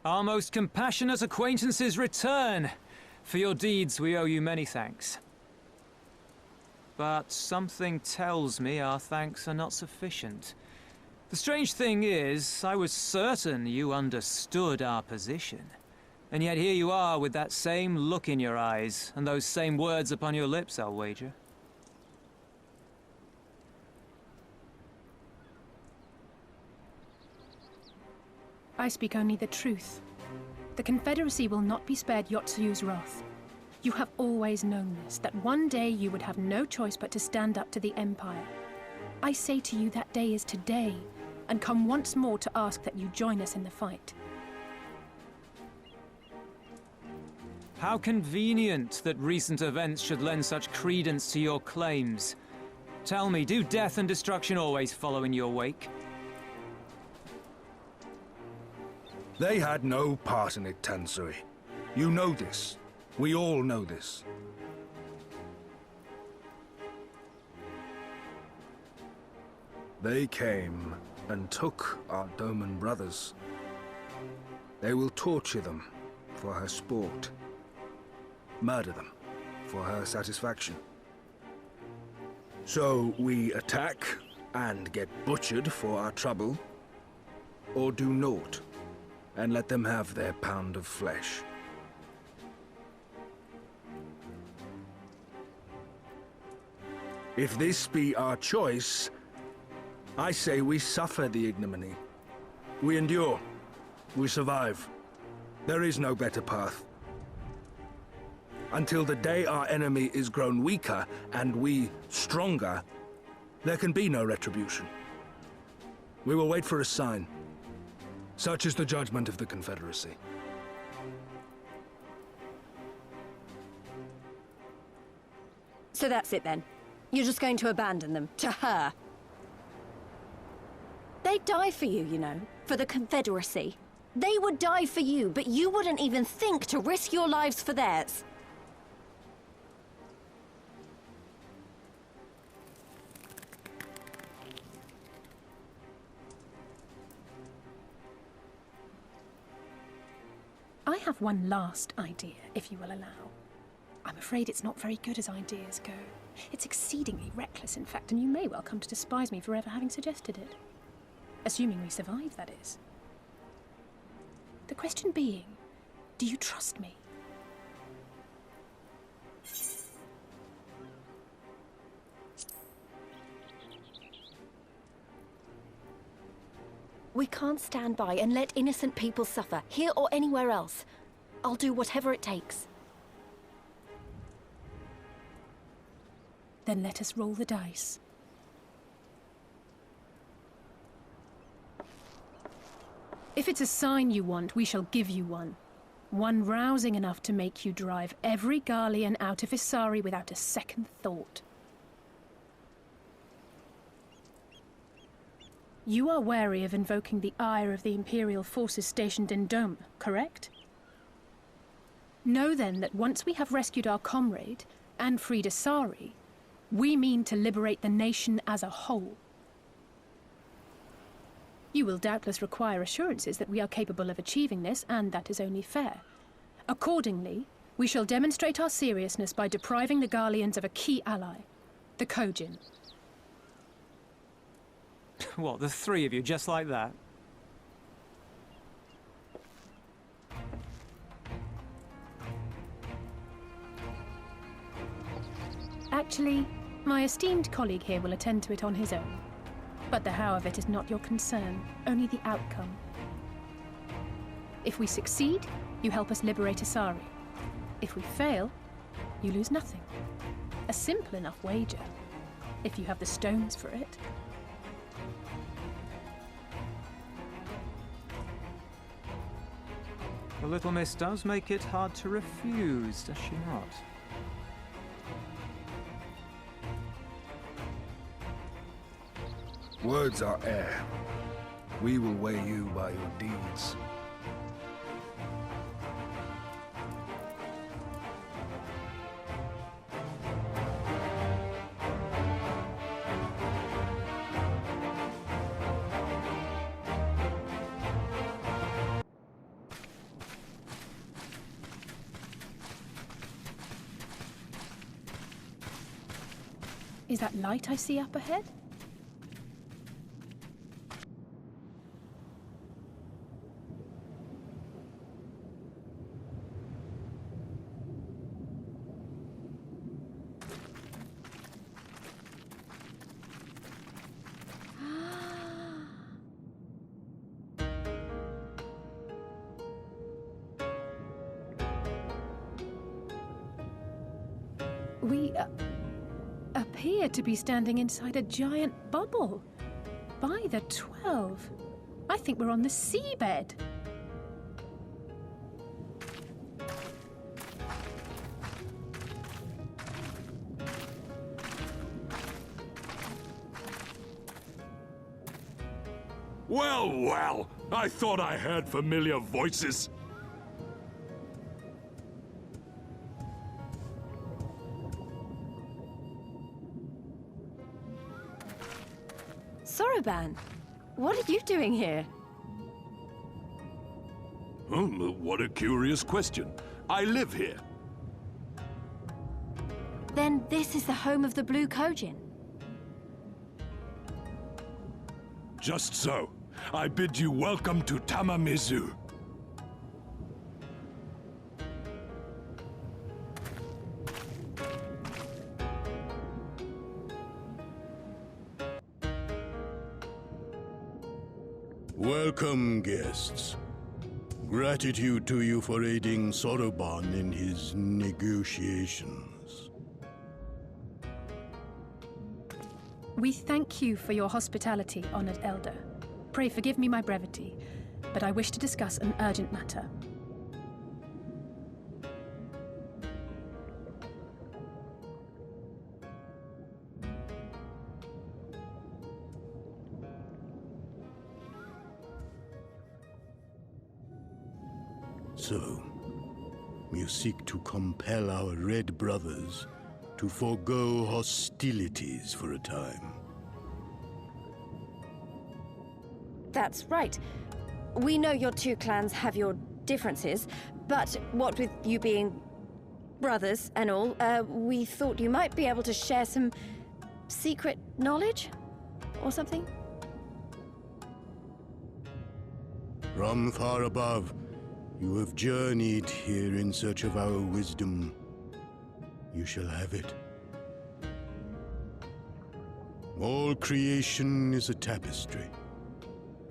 Our most compassionate acquaintances return. For your deeds we owe you many thanks. But something tells me our thanks are not sufficient. The strange thing is, I was certain you understood our position. And yet here you are with that same look in your eyes, and those same words upon your lips, I'll wager. I speak only the truth. The Confederacy will not be spared Yotsuyu's wrath. You have always known this, that one day you would have no choice but to stand up to the Empire. I say to you that day is today, and come once more to ask that you join us in the fight. How convenient that recent events should lend such credence to your claims. Tell me, do death and destruction always follow in your wake? They had no part in it, Tansui. You know this. We all know this. They came and took our Doman brothers. They will torture them for her sport. Murder them for her satisfaction. So we attack and get butchered for our trouble, or do naught and let them have their pound of flesh. If this be our choice, I say we suffer the ignominy. We endure. We survive. There is no better path. Until the day our enemy is grown weaker and we stronger, there can be no retribution. We will wait for a sign. Such is the judgment of the Confederacy. So that's it then? You're just going to abandon them, to her? They'd die for you, you know, for the Confederacy. They would die for you, but you wouldn't even think to risk your lives for theirs. I have one last idea, if you will allow. I'm afraid it's not very good as ideas go. It's exceedingly reckless, in fact, and you may well come to despise me for ever having suggested it. Assuming we survive, that is. The question being, do you trust me? We can't stand by and let innocent people suffer, here or anywhere else. I'll do whatever it takes. Then let us roll the dice. If it's a sign you want, we shall give you one. One rousing enough to make you drive every Garlean out of Isari without a second thought. You are wary of invoking the ire of the Imperial forces stationed in Dome, correct? Know then that once we have rescued our comrade, and freed Isari, we mean to liberate the nation as a whole. You will doubtless require assurances that we are capable of achieving this, and that is only fair. Accordingly, we shall demonstrate our seriousness by depriving the Garleans of a key ally, the Kojin. What, the three of you, just like that? Actually, my esteemed colleague here will attend to it on his own. But the how of it is not your concern, only the outcome. If we succeed, you help us liberate Isari. If we fail, you lose nothing. A simple enough wager, if you have the stones for it. The little miss does make it hard to refuse, does she not? Words are air. We will weigh you by your deeds. Is that light I see up ahead? We appear to be standing inside a giant bubble. By the 12. I think we're on the seabed. Well, well, I thought I heard familiar voices. Soroban, what are you doing here? What a curious question. I live here. Then this is the home of the Blue Kojin. Just so. I bid you welcome to Tamamizu. Welcome, guests. Gratitude to you for aiding Soroban in his negotiations. We thank you for your hospitality, honored elder. Pray forgive me my brevity, but I wish to discuss an urgent matter. So, you seek to compel our Red Brothers to forego hostilities for a time. That's right. We know your two clans have your differences, but what with you being brothers and all, we thought you might be able to share some secret knowledge or something? From far above, you have journeyed here in search of our wisdom. You shall have it. All creation is a tapestry,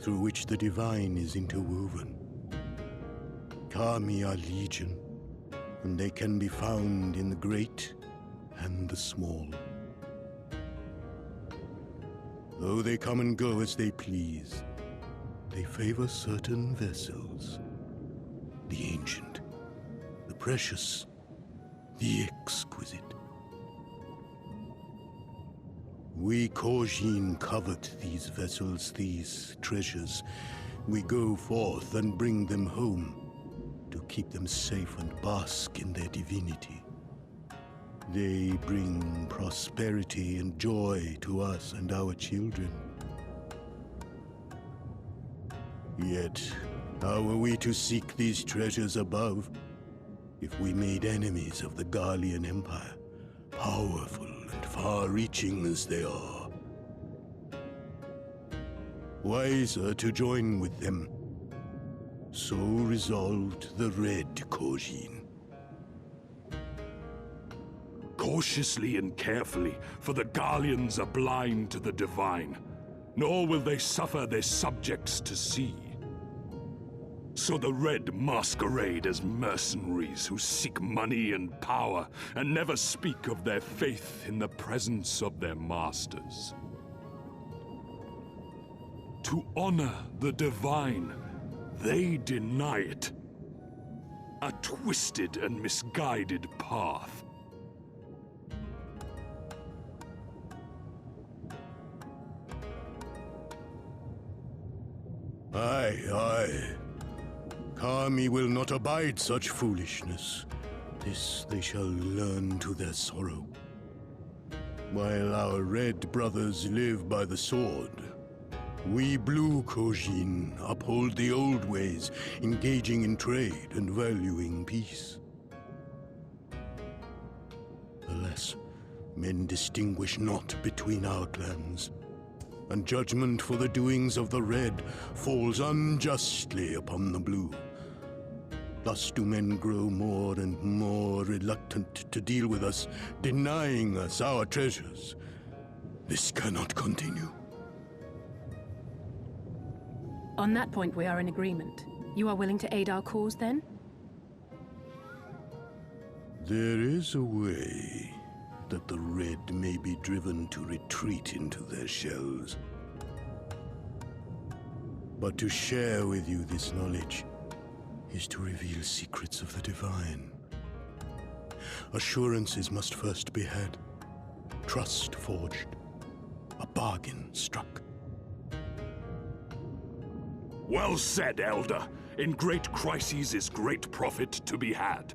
through which the divine is interwoven. Kami are legion, and they can be found in the great and the small. Though they come and go as they please, they favor certain vessels. The ancient, the precious, the exquisite. We Kojin covet these vessels, these treasures. We go forth and bring them home to keep them safe and bask in their divinity. They bring prosperity and joy to us and our children. Yet, how are we to seek these treasures above if we made enemies of the Garlean Empire, powerful and far-reaching as they are? Wiser to join with them. So resolved the Red Kojin. Cautiously and carefully, for the Garleans are blind to the divine, nor will they suffer their subjects to see. So the Red masquerade as mercenaries who seek money and power and never speak of their faith in the presence of their masters. To honor the divine, they deny it. A twisted and misguided path. Aye, aye. Kami will not abide such foolishness. This they shall learn to their sorrow. While our Red Brothers live by the sword, we Blue Kojin uphold the old ways, engaging in trade and valuing peace. Alas, Men distinguish not between our clans, and judgment for the doings of the Red falls unjustly upon the Blue. Thus do men grow more and more reluctant to deal with us, denying us our treasures. This cannot continue. On that point, we are in agreement. You are willing to aid our cause, then? There is a way that the Red may be driven to retreat into their shells. But to share with you this knowledge is to reveal secrets of the Divine. Assurances must first be had, trust forged, a bargain struck. Well said, Elder. In great crises is great profit to be had.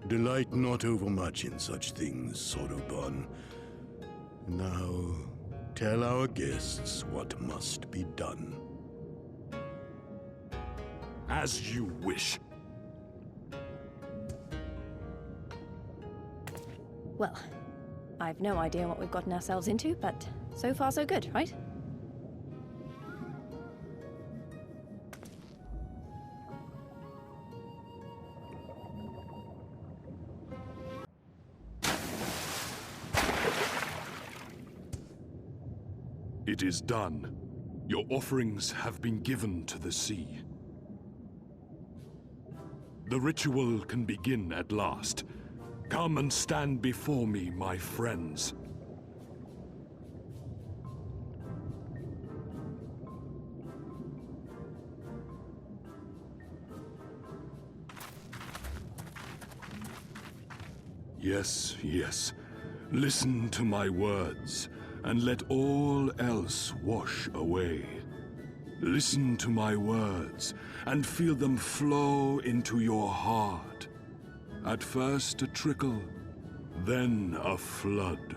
Delight not overmuch in such things, Soroban. Now, tell our guests what must be done. As you wish. Well, I've no idea what we've gotten ourselves into, but so far so good, right? It is done. Your offerings have been given to the sea. The ritual can begin at last. Come and stand before me, my friends. Yes, yes. Listen to my words, and let all else wash away. Listen to my words, and feel them flow into your heart. At first a trickle, then a flood.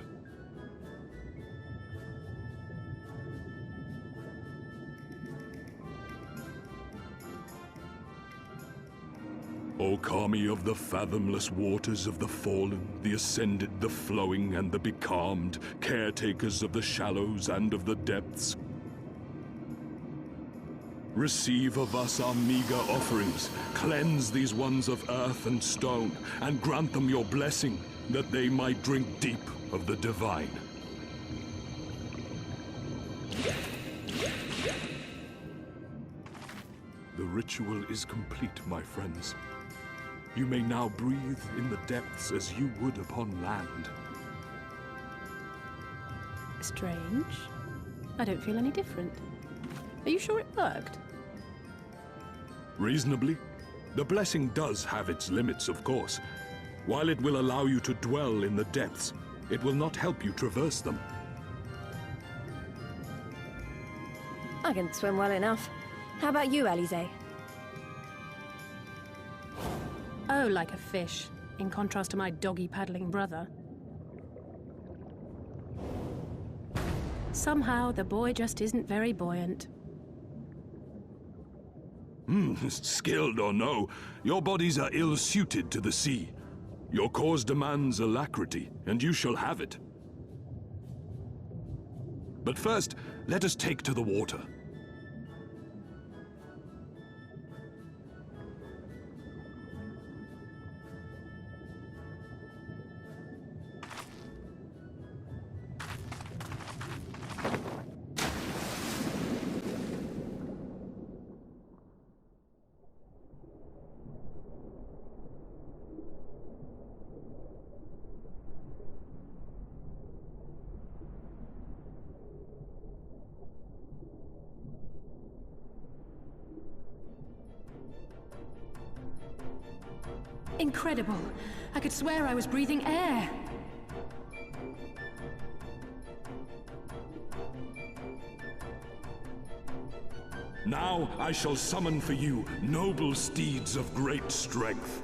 O Kami of the fathomless waters of the fallen, the ascended, the flowing, and the becalmed, caretakers of the shallows and of the depths. Receive of us our meager offerings, cleanse these ones of earth and stone, and grant them your blessing, that they might drink deep of the divine. The ritual is complete, my friends. You may now breathe in the depths as you would upon land. Strange. I don't feel any different. Are you sure it worked? Reasonably. The blessing does have its limits, of course. While it will allow you to dwell in the depths, it will not help you traverse them. I can swim well enough. How about you, Alisaie? Oh, like a fish, in contrast to my doggy-paddling brother. Somehow, the boy just isn't very buoyant. Skilled or no, your bodies are ill-suited to the sea. Your cause demands alacrity, and you shall have it. But first, let us take to the water. Incredible! I could swear I was breathing air! Now I shall summon for you noble steeds of great strength.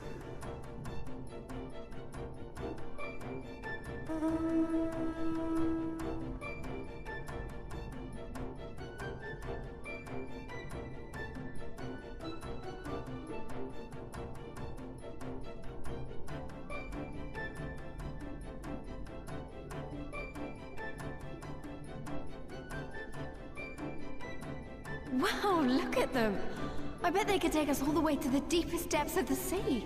Wow, look at them! I bet they could take us all the way to the deepest depths of the sea.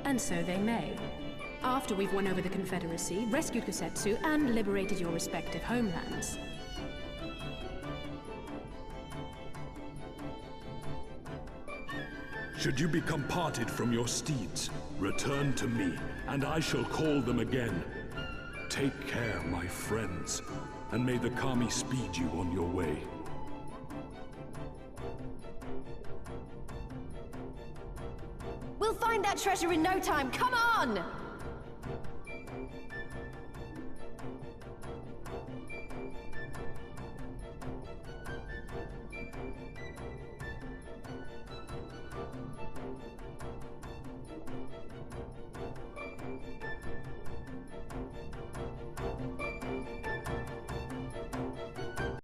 And so they may. After we've won over the Confederacy, rescued Kusetsu, and liberated your respective homelands. Should you become parted from your steeds, return to me, and I shall call them again. Take care, my friends, and may the Kami speed you on your way. We'll find that treasure in no time, come on!